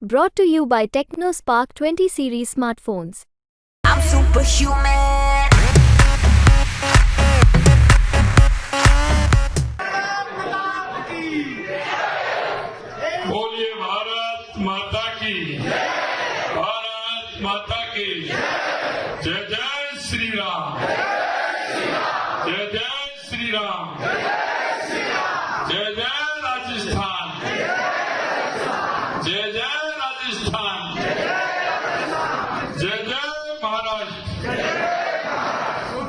Brought to you by TechnoSpark 20 series smartphones. I'm superhuman. बोलिए भारत माता की, भारत माता की जय जय श्री राम, जय जय श्री राम, जय जय राजस्थान, जय जय राजस्थान, जय जय महाराष्ट्र,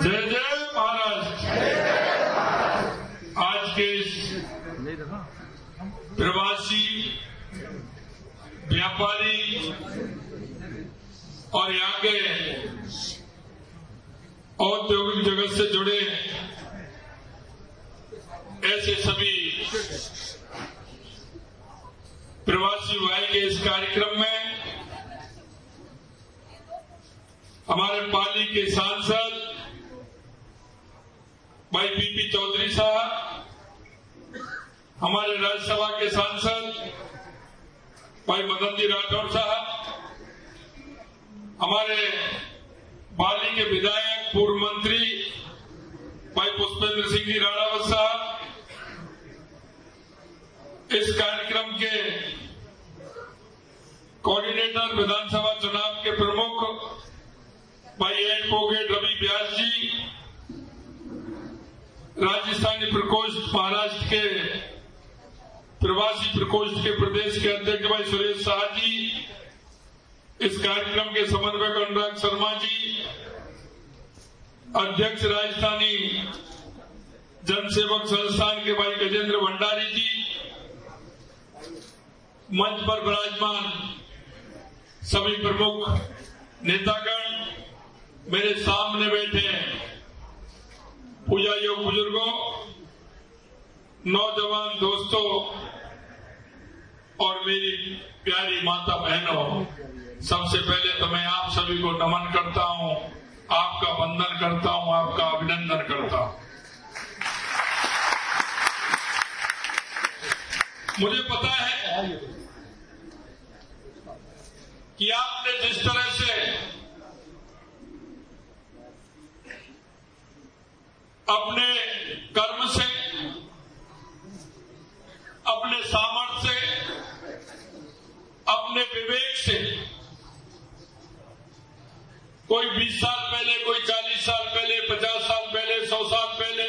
जय जय महाराष्ट्र। आज के इस प्रवासी व्यापारी और यहाँ के औद्योगिक जगत से जुड़े ऐसे सभी प्रवासी भाई के इस कार्यक्रम में हमारे पाली के सांसद भाई पीपी चौधरी साहब, हमारे राज्यसभा के सांसद भाई मदन जी राठौर साहब, हमारे पाली के विधायक पूर्व मंत्री भाई पुष्पेंद्र सिंह जी राणावत साहब, इस कार्यक्रम के कोऑर्डिनेटर विधानसभा चुनाव के प्रमुख भाई एडवोकेट रवि व्यास जी, राजस्थानी प्रकोष्ठ महाराष्ट्र के प्रवासी प्रकोष्ठ के प्रदेश के अध्यक्ष भाई सुरेश शाह जी, इस कार्यक्रम के समन्वयक अनुराग शर्मा जी, अध्यक्ष राजस्थानी जनसेवक संस्थान के भाई गजेंद्र भंडारी जी, मंच पर विराजमान सभी प्रमुख नेतागण, मेरे सामने बैठे पूजा योग बुजुर्गों, नौजवान दोस्तों और मेरी प्यारी माता बहनों, सबसे पहले तो मैं आप सभी को नमन करता हूं, आपका वंदन करता हूं, आपका अभिनंदन करता हूं। मुझे पता है कि आपने जिस तरह से अपने कर्म से, अपने सामर्थ्य से, अपने विवेक से, कोई 20 साल पहले, कोई 40 साल पहले, 50 साल पहले, 100 साल पहले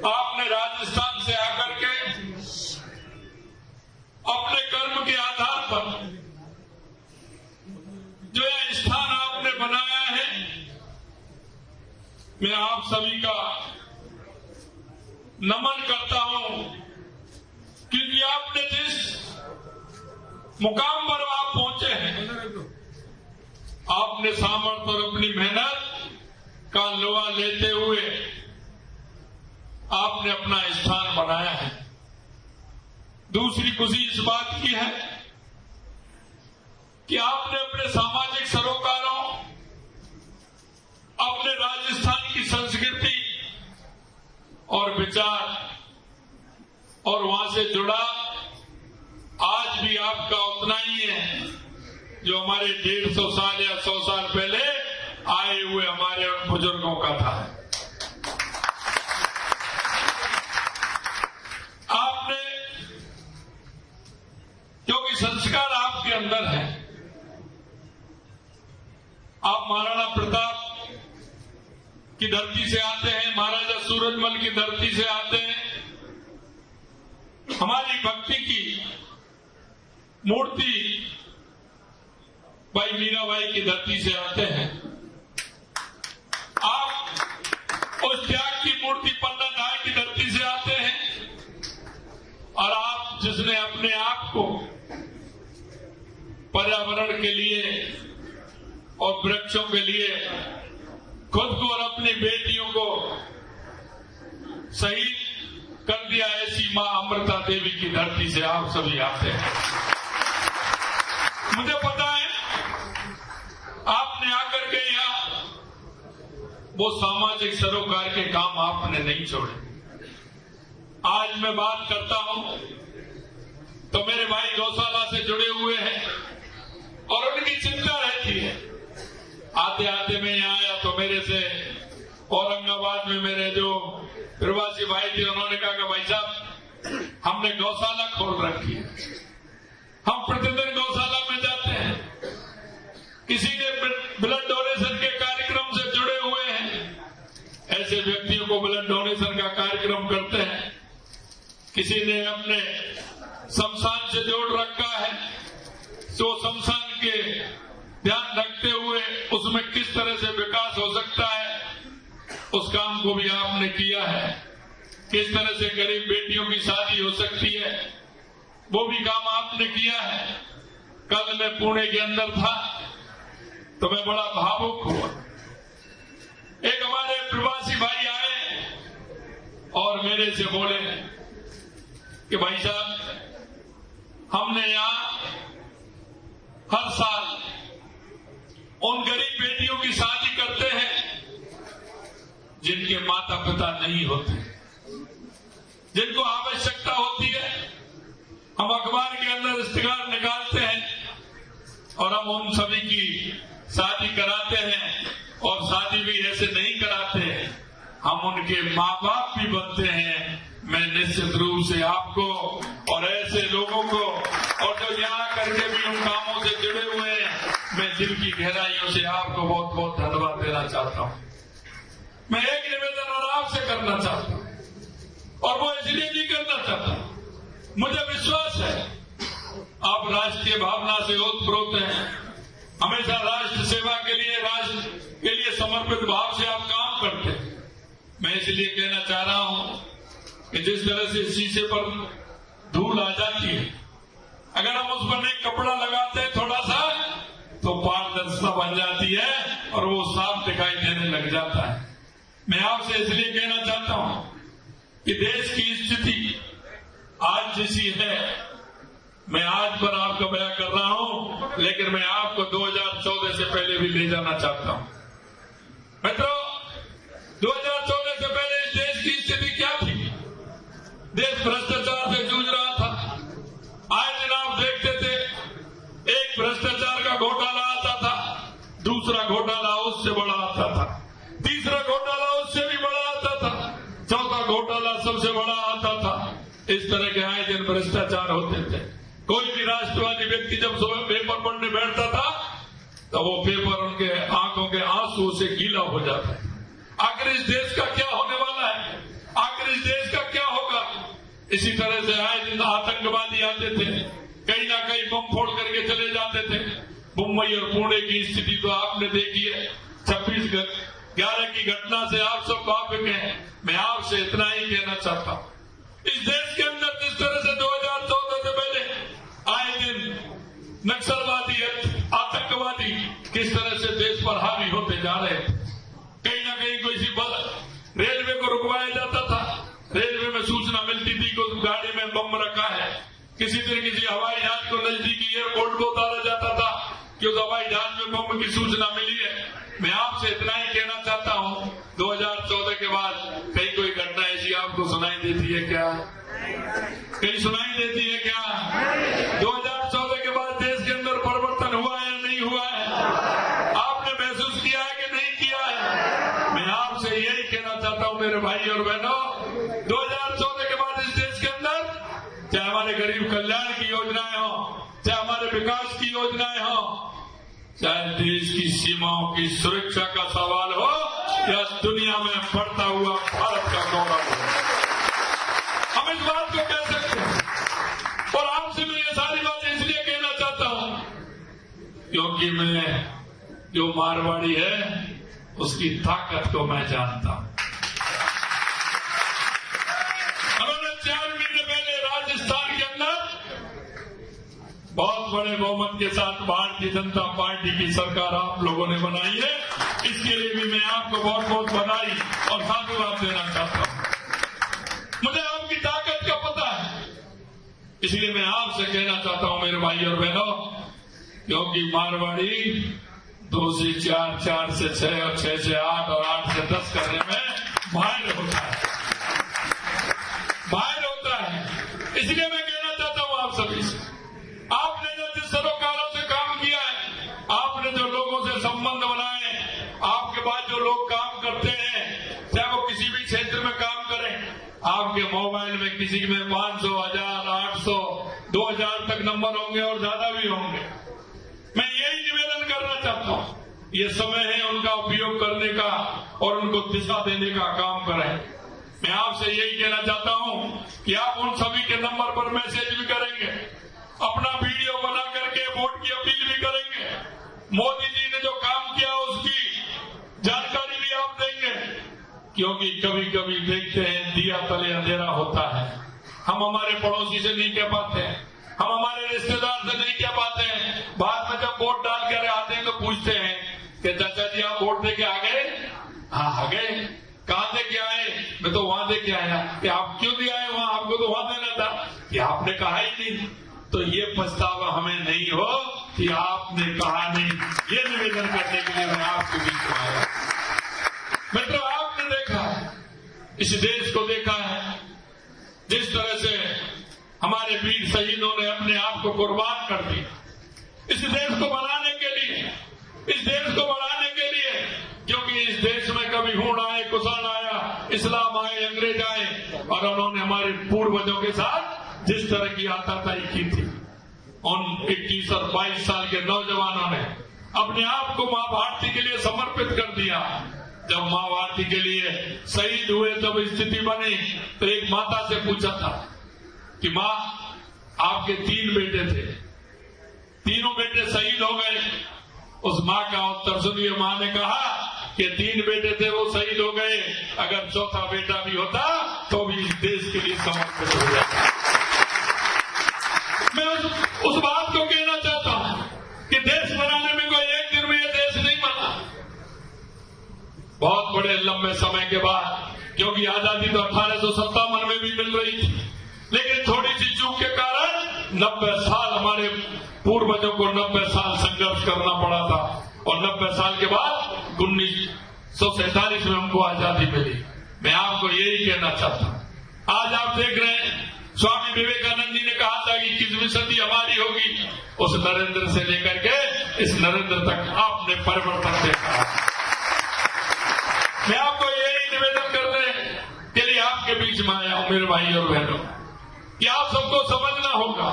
आपने राजस्थान से आकर के अपने कर्म के आधार पर जो यह स्थान आपने बनाया है, मैं आप सभी का नमन करता हूं, क्योंकि आपने जिस मुकाम पर आप पहुंचे हैं, आपने सामर्थ्य और अपनी मेहनत का लोहा लेते हुए आपने अपना स्थान बनाया है। दूसरी खुशी इस बात की है कि आपने अपने सामाजिक सरोकारों, अपने राजस्थान की संस्कृति और विचार और वहां से जुड़ा आज भी आपका उतना ही है जो हमारे 150 साल या 100 साल पहले आए हुए हमारे बुजुर्गों का था। आपने, क्योंकि संस्कार आपके अंदर है, आप महाराणा प्रताप की धरती से आते हैं, महाराजा सूरजमल की धरती से आते हैं, हमारी भक्ति की मूर्ति भाई मीराबाई की धरती से आते हैं, आप उस त्याग की मूर्ति पन्ना नायक की धरती से आते हैं, और आप जिसने अपने आप को पर्यावरण के लिए और वृक्षों के लिए खुद को और अपनी बेटियों को शहीद कर दिया, ऐसी मां अमृता देवी की धरती से आप सभी आते हैं। मुझे पता है आपने आकर के यहाँ वो सामाजिक सरोकार के काम आपने नहीं छोड़े। आज मैं बात करता हूं तो मेरे भाई गौशाला से जुड़े हुए हैं और उनकी चिंता रहती है। आते आते मैं यहाँ आया तो मेरे से औरंगाबाद में मेरे जो प्रवासी भाई थे, उन्होंने कहा कि भाई साहब हमने गौशाला खोल रखी है, हम प्रतिदिन गौशाला में जाते हैं, किसी के ब्लड डोनेशन के कार्यक्रम से जुड़े हुए हैं, ऐसे व्यक्तियों को ब्लड डोनेशन का कार्यक्रम करते हैं। किसी ने अपने शमशान से जोड़ रखा है, तो शमशान के ध्यान रखते हुए उसमें किस तरह से विकास हो सकता है, उस काम को भी आपने किया है। किस तरह से गरीब बेटियों की शादी हो सकती है, वो भी काम आपने किया है। कल मैं पुणे के अंदर था तो मैं बड़ा भावुक हुआ। एक हमारे प्रवासी भाई आए और मेरे से बोले कि भाई साहब हमने यहाँ हर साल उन गरीब बेटियों की शादी करते हैं जिनके माता पिता नहीं होते, जिनको आवश्यकता होती है। हम अखबार के अंदर इश्तिहार निकालते हैं और हम उन सभी की शादी कराते हैं, और शादी भी ऐसे नहीं कराते, हम उनके माँ बाप भी बनते हैं। मैं निश्चित रूप से आपको और ऐसे लोगों को, और जो यहाँ करके भी उन कामों से जुड़े हुए हैं, मैं दिल की गहराइयों से आपको बहुत बहुत धन्यवाद देना चाहता हूँ। मैं एक निवेदन और आपसे करना चाहता हूँ, और वो इसलिए नहीं करना चाहता, मुझे विश्वास है आप राष्ट्रीय भावना से ओतप्रोत हैं, हमेशा राष्ट्र सेवा के लिए, राष्ट्र के लिए समर्पित भाव से आप काम करते हैं। मैं इसलिए कहना चाह रहा हूं कि जिस तरह से शीशे पर धूल आ जाती है, अगर हम उस पर एक कपड़ा लगाते हैं थोड़ा सा, तो पारदर्शिता बन जाती है और वो साफ दिखाई देने लग जाता है। मैं आपसे इसलिए कहना चाहता हूं कि देश की स्थिति आज जैसी है, मैं आज पर आपका बयान कर रहा हूं, लेकिन मैं आपको 2014 से पहले भी ले जाना चाहता हूं। मित्रों, 2014 से पहले इस देश की स्थिति क्या थी? देश भ्रष्टाचार से जूझ रहा था। आज दिन आप देखते थे, एक भ्रष्टाचार का घोटाला आता था, दूसरा घोटाला उससे बड़ा आता था, तीसरा घोटाला उससे भी बड़ा आता था, चौथा घोटाला सबसे बड़ा आता था। इस तरह के आए दिन भ्रष्टाचार होते थे। कोई भी राष्ट्रवादी व्यक्ति जब सुबह पेपर पढ़ने बैठता था तो वो पेपर उनके आंखों के आंसू से गीला हो जाता है। आखिर इस देश का क्या होने वाला है? आखिर इस देश का क्या होगा? इसी तरह से आए दिन आतंकवादी आते थे, कहीं ना कहीं बम फोड़ करके चले जाते थे। मुंबई और पुणे की स्थिति तो आपने देखी है। 26/11 की घटना से आप सब वाकिफ हैं। मैं आपसे इतना ही कहना चाहता हूँ, इस देश के अंदर जिस तरह से 2014 से पहले आए दिन नक्सलवादी, आतंकवादी किस तरह से देश पर हावी होते जा रहे हैं, कहीं ना कहीं कोई सी रेलवे को रुकवाया जाता था, रेलवे में सूचना मिलती थी कि उस गाड़ी में बम रखा है। किसी दिन किसी हवाई जहाज को नजदीकी एयरपोर्ट को उतारा जाता था कि उस हवाई जहाज में बम की सूचना मिली है। मैं आपसे इतना ही कहना चाहता हूँ, 2014 के बाद कहीं कोई घटना ऐसी आपको सुनाई देती है क्या? कहीं सुनाई देती है क्या? 2014 के बाद देश के अंदर परिवर्तन हुआ है या नहीं हुआ है? आपने महसूस किया है कि नहीं किया है? मैं आपसे यही कहना चाहता हूँ मेरे भाई और बहनों, 2014 के बाद इस देश के अंदर चाहे हमारे गरीब कल्याण की योजनाएं हो, चाहे हमारे विकास की योजनाएं हो, चाहे देश की सीमाओं की सुरक्षा का सवाल हो, या दुनिया में बढ़ता हुआ भारत का गौरव हो, हम इस बात को कह सकते हैं। और आपसे मैं ये सारी बातें इसलिए कहना चाहता हूं क्योंकि मैं जो मारवाड़ी है उसकी ताकत को मैं जानता हूं। उन्होंने 4 महीने पहले राजस्थान के अंदर बहुत बड़े बहुमत के साथ भारतीय जनता पार्टी की सरकार आप लोगों ने बनाई है। इसके लिए भी मैं आपको बहुत बहुत बधाई और साधुवाद देना चाहता हूं। मुझे आपकी ताकत का पता है, इसलिए मैं आपसे कहना चाहता हूं मेरे भाई और बहनों, क्योंकि मारवाड़ी 2 से 4, 4 से 6 और 6 से 8 और 8 से 10 करने में माहिर होता है, माहिर होता है। इसलिए मैं कहना चाहता हूं आप सभी से, किसी में 500, 1000, 800, 2000 तक नंबर होंगे और ज्यादा भी होंगे। मैं यही निवेदन करना चाहता हूं, ये समय है उनका उपयोग करने का और उनको दिशा देने का काम करें। मैं आपसे यही कहना चाहता हूं कि आप उन सभी के नंबर पर मैसेज भी करेंगे, अपना वीडियो बना करके वोट की अपील भी करेंगे। मोदी जी ने जो काम किया उसकी जानकारी भी आप देंगे, क्योंकि कभी कभी देखते हैं दिया तले अंधेरा होता है। हम हमारे पड़ोसी से नहीं कह पाते हैं, हम हमारे रिश्तेदार से नहीं कह पाते हैं। बाद में जब वोट डाल कर आते हैं तो पूछते हैं कि चाचा जी आप वोट दे के आ गए? हाँ आ गए। कहाँ दे के आए? मैं तो वहां दे के आया। कि आप क्यों दिए आए वहां? आपको तो वहां देना था। कि आपने कहा ही नहीं। तो ये पछतावा हमें नहीं हो कि आपने कहा नहीं। ये निवेदन करने के लिए मैं आपके बीच में आया। मित्रों, आपने देखा है, इस देश को देखा है, जिस तरह से हमारे वीर शहीदों ने अपने आप को कुर्बान कर दिया इस देश को बनाने के लिए, इस देश को बढ़ाने के लिए। क्योंकि इस देश में कभी हूण आए, कुषाण आया, इस्लाम आए, अंग्रेज आए, और उन्होंने हमारे पूर्वजों के साथ जिस तरह की आताताई की थी, उन 21 और 22 साल के नौजवानों ने अपने आप को मां भारती के लिए समर्पित कर दिया। जब मां भारती के लिए शहीद हुए, जब स्थिति बनी, तो एक माता से पूछा था कि मां आपके 3 बेटे थे, तीनों बेटे शहीद हो गए। उस मां का उत्तर सुनिए, मां ने कहा कि 3 बेटे थे वो शहीद हो गए, अगर चौथा बेटा भी होता तो भी इस देश के लिए समर्पित हो जाता। मैं उस बात को कहना चाहता हूं कि देश बनाने में कोई एक दिन में ये देश नहीं बना। बहुत बड़े लंबे समय के बाद, क्योंकि आजादी तो 1857 में भी मिल रही थी, लेकिन थोड़ी सी चूक के कारण 90 साल हमारे पूर्वजों को 90 साल संघर्ष करना पड़ा था, और 90 साल के बाद 1947 में हमको आजादी मिली। मैं आपको यही कहना चाहता हूं। आज आप देख रहे हैं, स्वामी विवेकानंद जी ने कहा था कि 21वीं सदी हमारी होगी। उस नरेंद्र से लेकर के इस नरेंद्र तक आपने परिवर्तन देखा। मैं आपको यही निवेदन करने के लिए आपके बीच में आया हूं, मेरे भाई और बहनों, कि आप सबको समझना होगा,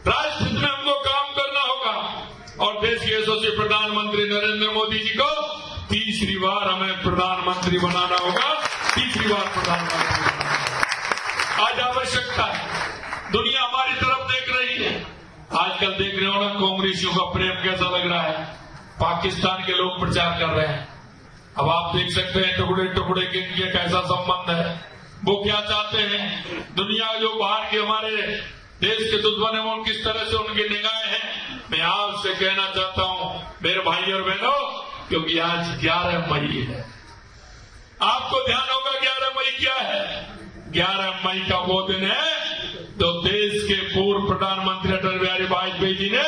राष्ट्र हित में हमको काम करना होगा, और देश के यशस्वी प्रधानमंत्री नरेंद्र मोदी जी को तीसरी बार हमें प्रधानमंत्री बनाना होगा। तीसरी बार प्रधानमंत्री बनाना आज आवश्यकता है। दुनिया हमारी तरफ देख रही है। आजकल देख रहे हो ना, कांग्रेसियों का प्रेम कैसा लग रहा है। पाकिस्तान के लोग प्रचार कर रहे हैं। अब आप देख सकते हैं टुकड़े टुकड़े किनके कैसा संबंध है, वो क्या चाहते हैं। दुनिया जो बाहर के हमारे देश के दुश्मन है, वो किस तरह से उनकी निगाहें हैं। मैं आपसे कहना चाहता हूं मेरे भाई और बहनों, क्योंकि आज 11 मई है। आपको ध्यान होगा 11 मई क्या है। 11 मई का वो दिन है जो देश के पूर्व प्रधानमंत्री अटल बिहारी वाजपेयी जी ने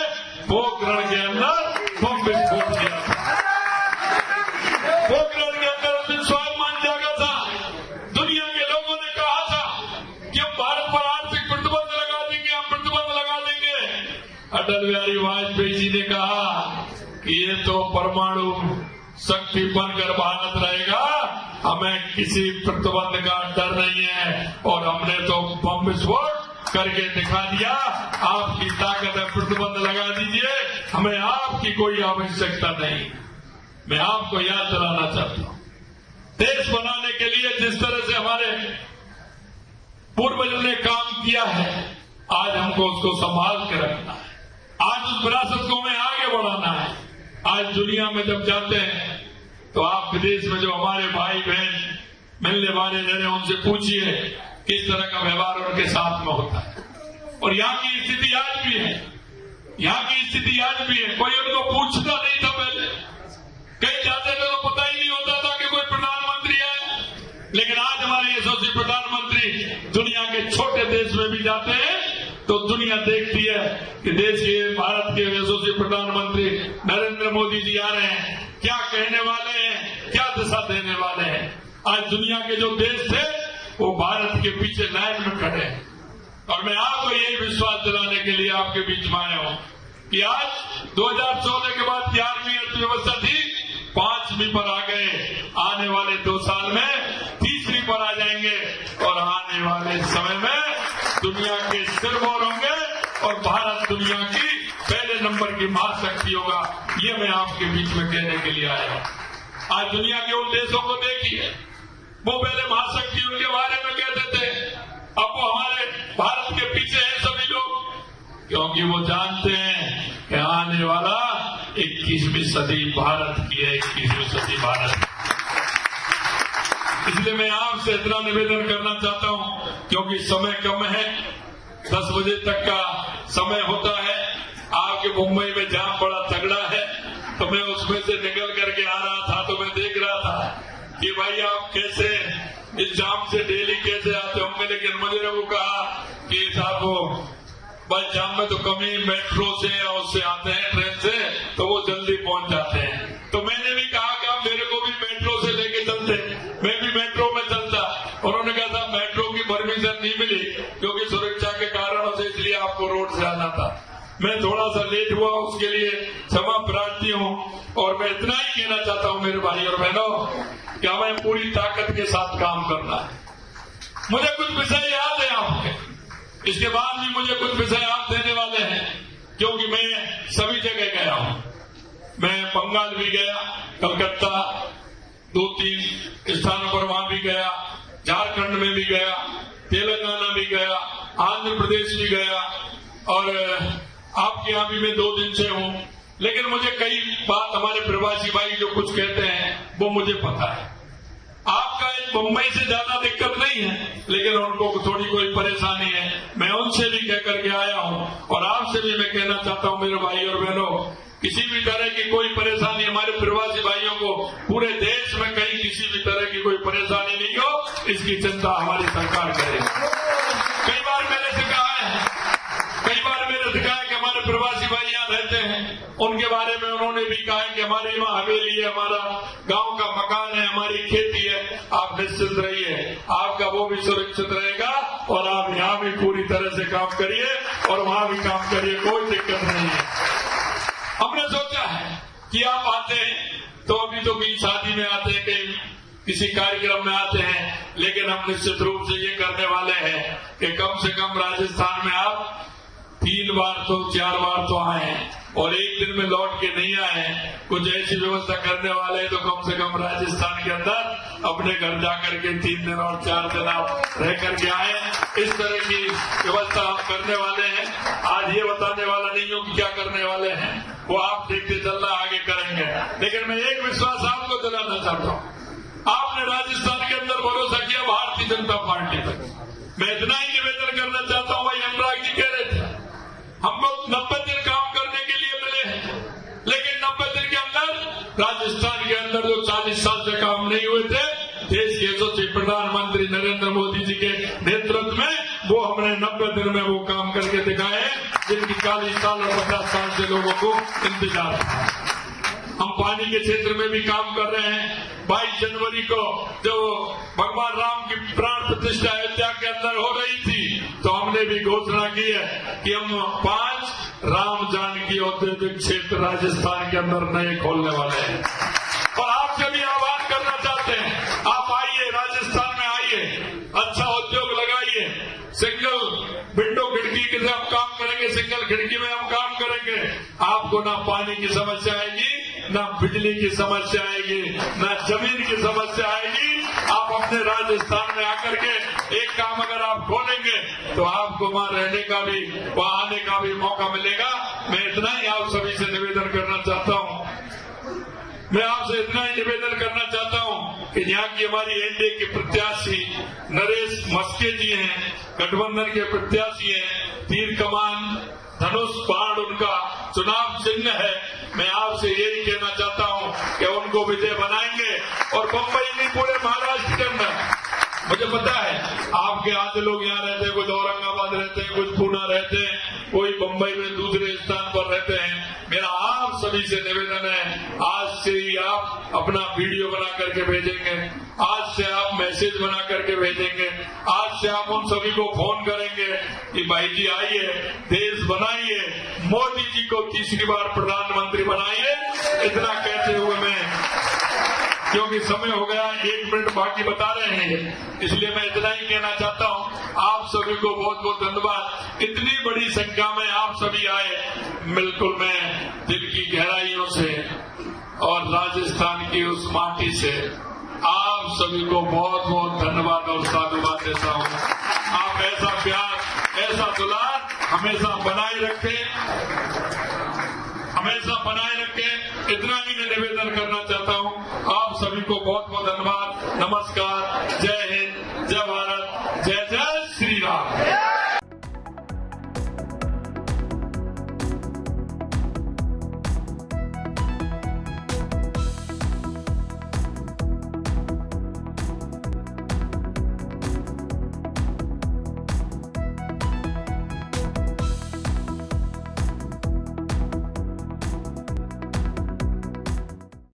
पोखरण के अंदर बम विस्फोट किया था। पोखरण के अंदर उस दिन स्वाभिमान जागा था। दुनिया के लोगों ने कहा था कि हम भारत पर आर्थिक प्रतिबंध लगा देंगे, हम प्रतिबंध लगा देंगे। अटल बिहारी वाजपेयी जी ने कहा कि ये तो परमाणु शक्ति बनकर भारत रहेगा, हमें किसी प्रतिबंध का डर नहीं है, और हमने तो बम विस्फोट करके दिखा दिया। आपकी ताकत है, प्रतिबंध लगा दीजिए, हमें आपकी कोई आवश्यकता नहीं। मैं आपको याद दिलाना चाहता हूं, देश बनाने के लिए जिस तरह से हमारे पूर्वजों ने काम किया है, आज हमको उसको संभाल के रखना है। आज उस विरासत को हमें आगे बढ़ाना है। आज दुनिया में जब जाते हैं तो आप विदेश में जो हमारे भाई बहन मिलने वाले रह रहे हैं, उनसे पूछिए किस तरह का व्यवहार उनके साथ में होता है। और यहाँ की स्थिति आज भी है, यहाँ की स्थिति आज भी है। कोई उनको पूछता नहीं था पहले, कहीं जाते थे तो पता ही नहीं होता था कि कोई प्रधानमंत्री है। लेकिन आज हमारे यशस्वी प्रधानमंत्री दुनिया के छोटे देश में भी जाते हैं तो दुनिया देखती है कि देश के भारत के यशस्वी प्रधानमंत्री नरेंद्र मोदी जी आ रहे हैं, क्या कहने वाले हैं, क्या दिशा देने वाले हैं। आज दुनिया के जो देश थे वो भारत के पीछे लाइन में खड़े हैं। और मैं आपको यही विश्वास दिलाने के लिए आपके बीच में आया हूं कि आज 2014 के बाद 11वीं अर्थव्यवस्था थी, 5वीं पर आ गए। आने वाले 2 साल में 3वीं पर आ जाएंगे, और आने वाले समय में दुनिया के सिरमौर होंगे और भारत दुनिया की पहले नंबर की महाशक्ति होगा। ये मैं आपके बीच में कहने के लिए आया हूं। आज दुनिया के उन देशों को देखिए, वो पहले महाशक्ति उनके बारे में कहते थे, अब वो हमारे भारत के पीछे हैं सभी लोग, क्योंकि वो जानते हैं कि आने वाला 21वीं सदी भारत की है, 21वीं सदी भारत। इसलिए मैं आपसे इतना निवेदन करना चाहता हूं, क्योंकि समय कम है, 10 बजे तक का समय होता है। आपके मुंबई में जाम बड़ा तगड़ा है, तो मैं उसमें से निकल करके आ रहा था तो मैं देख रहा था कि भाई आप कैसे इस जाम से डेली कैसे आते होंगे। लेकिन मुझे लोगों को कहा कि साहब वो बस जाम में तो कमी मेट्रो से या उससे आते हैं, ट्रेन से, तो वो जल्दी पहुंच जाते हैं। तो मैंने भी कहा कि आप मेरे को भी मेट्रो से लेके चलते, मैं भी मेट्रो में चलता। उन्होंने कहा था मेट्रो की परमिशन नहीं मिली क्योंकि सुरक्षा के कारणों से, इसलिए आपको रोड से आना था। मैं थोड़ा सा लेट हुआ, उसके लिए क्षमा प्रार्थी हूं। और मैं इतना ही कहना चाहता हूं मेरे भाई और बहनों कि हमें पूरी ताकत के साथ काम करना है। मुझे कुछ विषय याद है आपके, इसके बाद भी मुझे कुछ विषय आप देने वाले हैं, क्योंकि मैं सभी जगह गया हूं। मैं बंगाल भी गया, कलकत्ता 2-3 स्थानों पर वहां भी गया, झारखंड में भी गया, तेलंगाना भी गया, आंध्र प्रदेश भी गया, और आपके यहां भी मैं 2 दिन से हूं। लेकिन मुझे कई बात हमारे प्रवासी भाई जो कुछ कहते हैं वो मुझे पता है। आपका एक मुंबई से ज्यादा दिक्कत नहीं है, लेकिन उनको थोड़ी कोई परेशानी है। मैं उनसे भी कह करके आया हूं और आपसे भी मैं कहना चाहता हूं मेरे भाई और बहनों, किसी भी तरह की कोई परेशानी हमारे प्रवासी भाइयों को पूरे देश में कहीं किसी भी तरह की कोई परेशानी नहीं हो, इसकी चिंता हमारी सरकार करे। कई बार मैंने सिखाया कि हमारे प्रवासी भाई यहाँ रहते हैं, उनके बारे में उन्होंने भी कहा है कि हमारी वहाँ हवेली है, हमारा गांव का मकान है, हमारी खेती है, आप निश्चिंत रहिए, आपका वो भी सुरक्षित रहेगा और आप यहाँ भी पूरी तरह से काम करिए और वहाँ भी काम करिए, कोई दिक्कत नहीं है। हमने सोचा है कि आप आते हैं तो अभी तो कहीं शादी में आते हैं, कहीं किसी कार्यक्रम में आते हैं, लेकिन हम निश्चित रूप से ये करने वाले हैं कि कम से कम राजस्थान में आप 3 बार तो 4 बार तो आए हैं और एक दिन में लौट के नहीं आए। कुछ ऐसी व्यवस्था करने वाले हैं तो कम से कम राजस्थान के अंदर अपने घर जाकर के 3 दिन और 4 दिन आप रह करके आए। इस तरह की व्यवस्था हम करने वाले हैं। आज ये बताने वाला नहीं हूँ कि क्या करने वाले हैं, वो आप देखते चलना, आगे करेंगे। लेकिन मैं एक विश्वास आपको दिलाना चाहता हूँ, आपने राजस्थान के अंदर भरोसा किया भारतीय जनता पार्टी पर। मैं इतना ही निवेदन करना चाहता हूँ, भाई अनुराग जी कह रहे थे हम लोग 90 दिन काम करने के लिए मिले हैं, लेकिन 90 दिन के अंदर राजस्थान के अंदर जो 40 साल से काम नहीं हुए थे, देश के यशस्वी प्रधानमंत्री नरेंद्र मोदी जी के नेतृत्व में वो हमने 90 दिन में वो काम करके दिखाए, जिनकी 40 साल और 50 साल से लोगों को इंतजार था। हम पानी के क्षेत्र में भी काम कर रहे हैं। 22 जनवरी को जो भगवान राम की प्राण प्रतिष्ठा अयोध्या के अंदर हो रही थी, तो हमने भी घोषणा की है कि हम 5 राम जानकी औद्योगिक क्षेत्र राजस्थान के अंदर नए खोलने वाले हैं। और आपसे भी आह्वान करना चाहते हैं, आप आइए, राजस्थान में आइए, अच्छा उद्योग लगाइए। सिंगल विंडो खिड़की के हम काम करेंगे, सिंगल खिड़की में हम काम करेंगे। आपको ना पानी की समस्या आएगी, ना बिजली की समस्या आएगी, ना जमीन की समस्या आएगी। आप अपने राजस्थान में आकर के एक काम अगर आप खोलेंगे तो आपको वहां रहने का भी, वहां आने का भी मौका मिलेगा। मैं इतना ही आप सभी से निवेदन करना चाहता हूं, मैं आपसे इतना ही निवेदन करना चाहता हूं कि यहाँ की हमारी एनडीए के प्रत्याशी नरेश मस्के जी हैं, गठबंधन के प्रत्याशी हैं, तीर कमान धनुष बाण उनका चुनाव चिन्ह है। मैं आपसे यही कहना चाहता हूं कि उनको विजय बनाएंगे और बम्बई नहीं पूरे महाराष्ट्र के अंदर, मुझे पता है आपके आधे लोग यहाँ रहते हैं, कुछ औरंगाबाद रहते हैं, कुछ पूना रहते हैं, कोई बम्बई में दूसरे स्थान पर रहते हैं। मेरा आप सभी से निवेदन है, आज से ही आप अपना वीडियो बना करके भेजेंगे, आज से आप मैसेज बना करके भेजेंगे, आज से आप उन सभी को फोन करेंगे कि भाई जी आइए, देश बनाइए, मोदी जी को तीसरी बार प्रधानमंत्री बनाइए। इतना कहते हुए मैं, क्योंकि समय हो गया, 1 मिनट बाकी बता रहे हैं, इसलिए मैं इतना ही कहना चाहता हूं, आप सभी को बहुत बहुत धन्यवाद। इतनी बड़ी संख्या में आप सभी आए, बिल्कुल मैं दिल की गहराइयों से और राजस्थान की उस माटी से आप सभी को बहुत बहुत धन्यवाद और साधुवाद देता हूँ। आप ऐसा प्यार, ऐसा दुलार हमेशा बनाए रखें, हमेशा बनाए रखें। इतना ही मैं निवेदन करना चाहता हूँ। आप सभी को बहुत बहुत धन्यवाद। नमस्कार। जय हिंद।